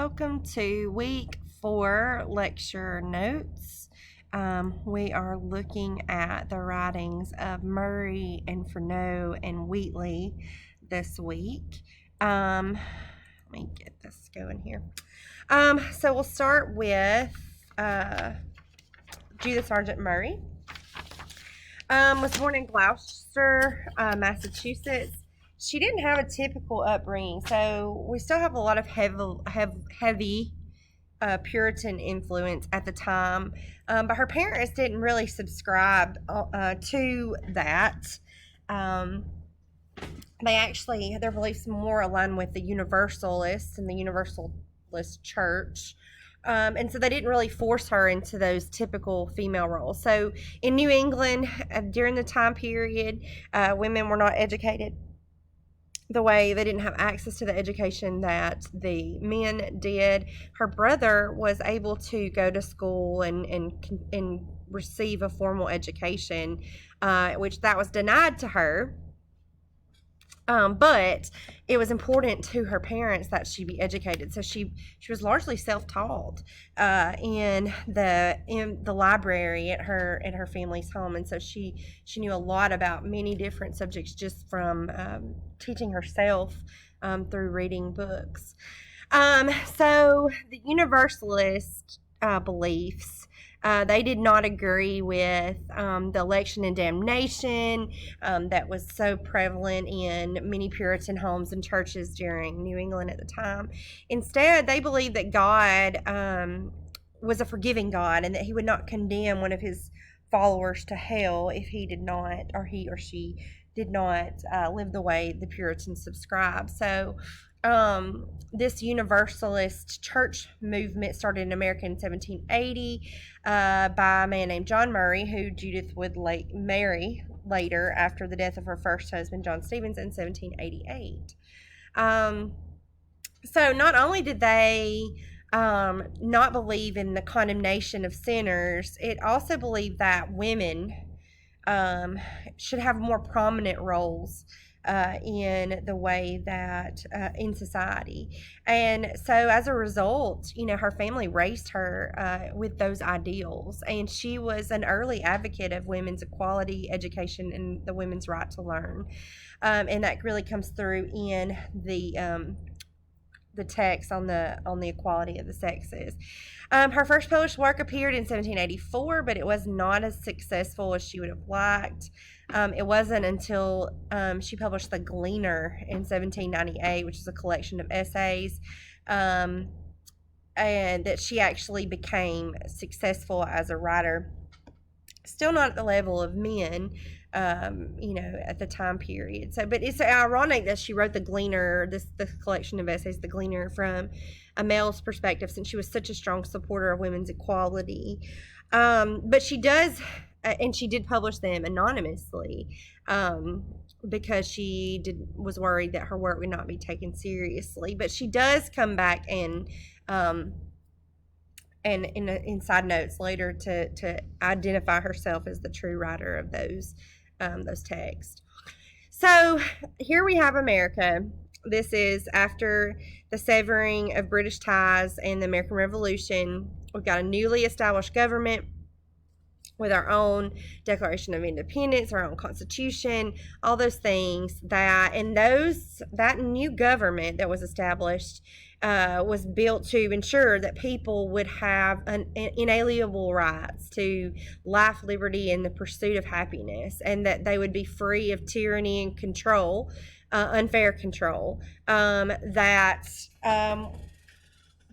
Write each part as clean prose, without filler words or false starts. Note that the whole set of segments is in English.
welcome to week 4 lecture notes. We are looking at the writings of Murray and Freneau and Wheatley this week. Let me get this going here. So we'll start with Judith Sargent Murray. Was born in Gloucester, Massachusetts. She didn't have a typical upbringing, so we still have a lot of heavy Puritan influence at the time, but her parents didn't really subscribe to that. Their beliefs more aligned with the Universalists and the Universalist Church. And so they didn't really force her into those typical female roles. So in New England, during the time period, women were not educated the way. They didn't have access to the education that the men did. Her brother was able to go to school and receive a formal education, which that was denied to her. But it was important to her parents that she be educated, so she was largely self-taught in the library at her family's home, and so she knew a lot about many different subjects just from teaching herself through reading books. So the Universalist beliefs. They did not agree with the election and damnation that was so prevalent in many Puritan homes and churches during New England at the time. Instead, they believed that God was a forgiving God and that he would not condemn one of his followers to hell if he did not, or he or she did not live the way the Puritans subscribed. So this Universalist church movement started in America in 1780 by a man named John Murray, who Judith would marry later after the death of her first husband, John Stevens, in 1788. So not only did they not believe in the condemnation of sinners, it also believed that women should have more prominent roles in the way that in society. And so as a result, her family raised her with those ideals, and she was an early advocate of women's equality, education, and the women's right to learn. And that really comes through in the text on the equality of the sexes. Her first published work appeared in 1784, but it was not as successful as she would have liked. It wasn't until she published The Gleaner in 1798, which is a collection of essays, and that she actually became successful as a writer. Still not at the level of men, at the time period. So, but it's ironic that she wrote The Gleaner, this collection of essays, The Gleaner, from a male's perspective, since she was such a strong supporter of women's equality. But she does, and she did publish them anonymously, because she was worried that her work would not be taken seriously. But she does come back and in side notes later to identify herself as the true writer of those texts. So here we have America. This is after the severing of British ties and the American Revolution. We've got a newly established government with our own Declaration of Independence, our own Constitution, all those things that new government that was established was built to ensure that people would have inalienable rights to life, liberty, and the pursuit of happiness, and that they would be free of tyranny and control, unfair control, that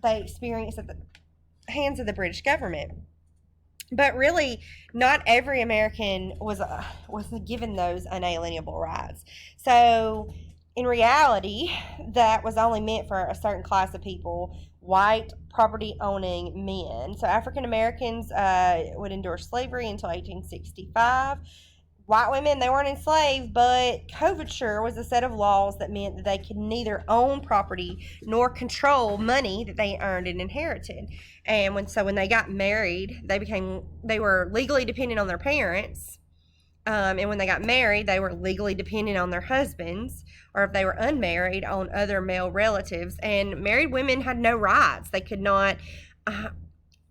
they experienced at the hands of the British government. But really, not every American was given those unalienable rights. So in reality, that was only meant for a certain class of people, white, property-owning men. So African Americans would endure slavery until 1865. White women, they weren't enslaved, but coverture was a set of laws that meant that they could neither own property nor control money that they earned and inherited. And when they got married, they were legally dependent on their parents, And when they got married, they were legally dependent on their husbands, or if they were unmarried, on other male relatives. And married women had no rights. They could not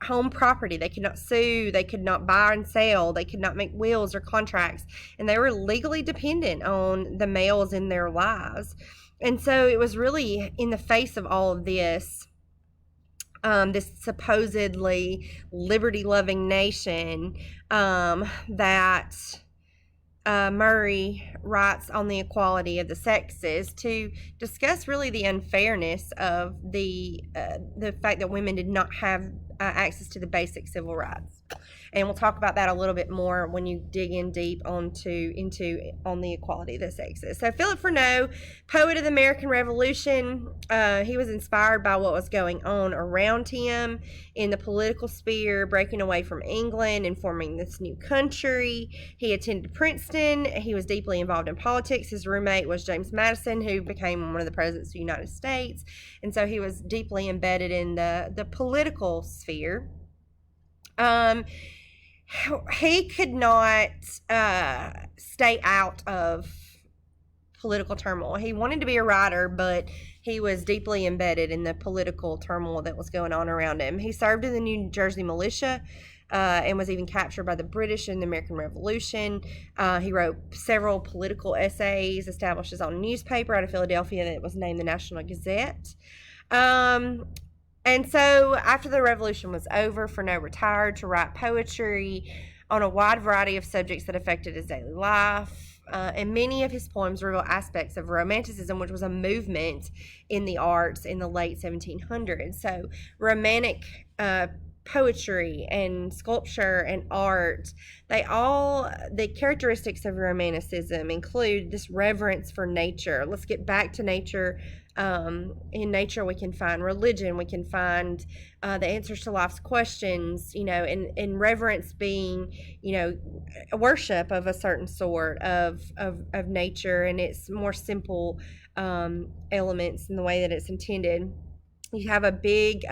home property. They could not sue. They could not buy and sell. They could not make wills or contracts. And they were legally dependent on the males in their lives. And so it was really in the face of all of this, this supposedly liberty-loving nation, that Murray writes on the equality of the sexes to discuss really the unfairness of the fact that women did not have access to the basic civil rights. And we'll talk about that a little bit more when you dig in deep on the equality of the sexes. So Philip Freneau, poet of the American Revolution, he was inspired by what was going on around him in the political sphere, breaking away from England and forming this new country. He attended Princeton. He was deeply involved in politics. His roommate was James Madison, who became one of the presidents of the United States. And so he was deeply embedded in the political sphere. He could not stay out of political turmoil. He wanted to be a writer, but he was deeply embedded in the political turmoil that was going on around him. He served in the New Jersey militia and was even captured by the British in the American Revolution. He wrote several political essays, established his own newspaper out of Philadelphia that was named the National Gazette. And so after the revolution was over, Freneau retired to write poetry on a wide variety of subjects that affected his daily life. And many of his poems reveal aspects of Romanticism, which was a movement in the arts in the late 1700s. So Romantic poetry and sculpture and art, the characteristics of Romanticism include this reverence for nature. Let's get back to nature. In nature we can find religion, we can find the answers to life's questions, and reverence being, a worship of a certain sort of nature and its more simple elements in the way that it's intended. You have a big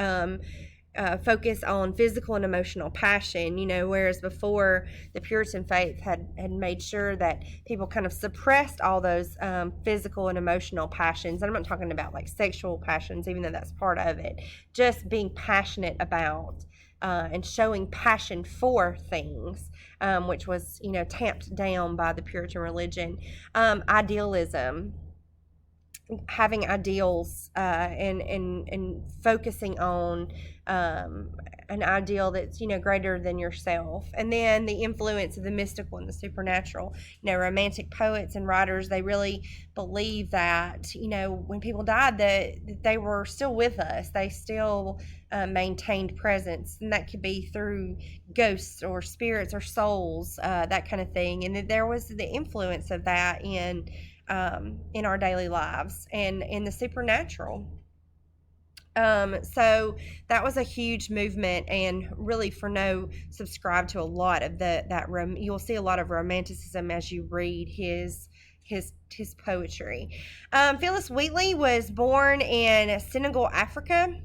focus on physical and emotional passion, whereas before the Puritan faith had made sure that people kind of suppressed all those physical and emotional passions. And I'm not talking about like sexual passions, even though that's part of it, just being passionate about and showing passion for things, which was, tamped down by the Puritan religion. Idealism, having ideals and focusing on an ideal that's greater than yourself. And then the influence of the mystical and the supernatural. Romantic poets and writers, they really believe that when people died, that they were still with us. They still maintained presence, and that could be through ghosts or spirits or souls, that kind of thing. And that there was the influence of that in our daily lives and in the supernatural. So that was a huge movement, and really Freneau subscribed to a lot of you'll see a lot of Romanticism as you read his poetry. Phyllis Wheatley was born in Senegal, Africa.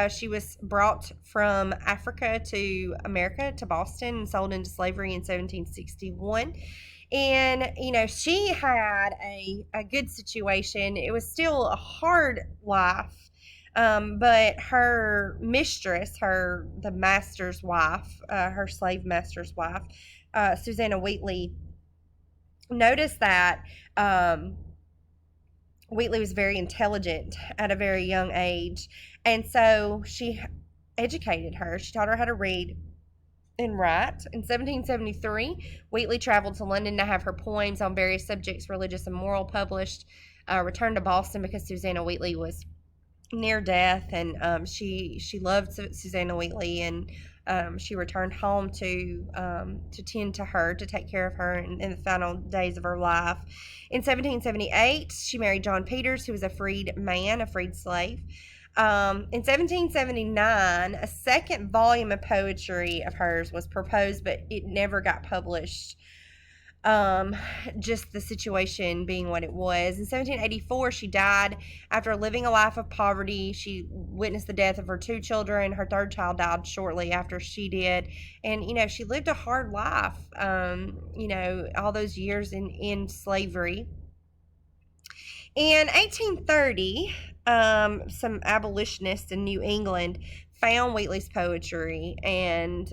She was brought from Africa to America, to Boston, and sold into slavery in 1761. And, she had a good situation. It was still a hard life. But her mistress, the master's wife, her slave master's wife, Susanna Wheatley, noticed that Wheatley was very intelligent at a very young age. And so she educated her. She taught her how to read and write. In 1773, Wheatley traveled to London to have her poems on various subjects, religious and moral, published. Returned to Boston because Susanna Wheatley was near death, and she loved Susanna Wheatley, and she returned home to tend to her, to take care of her in the final days of her life. In 1778, she married John Peters, who was a freed slave. In 1779, a second volume of poetry of hers was proposed, but it never got published. um, just the situation being what it was. In 1784, she died after living a life of poverty. She witnessed the death of her two children. Her third child died shortly after she did. And, she lived a hard life, all those years in slavery. In 1830, some abolitionists in New England found Wheatley's poetry and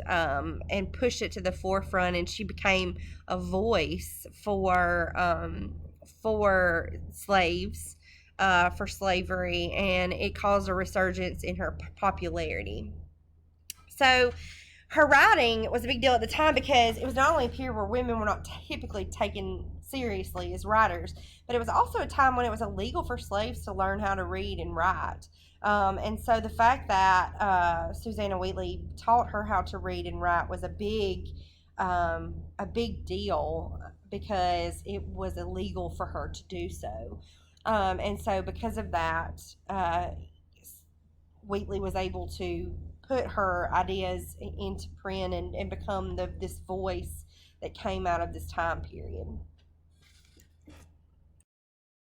pushed it to the forefront, and she became a voice for slaves, for slavery, and it caused a resurgence in her popularity. So her writing was a big deal at the time because it was not only a period where women were not typically taken seriously as writers, but it was also a time when it was illegal for slaves to learn how to read and write. And so the fact that Susanna Wheatley taught her how to read and write was a big deal because it was illegal for her to do so. And so because of that, Wheatley was able to put her ideas into print and become this voice that came out of this time period.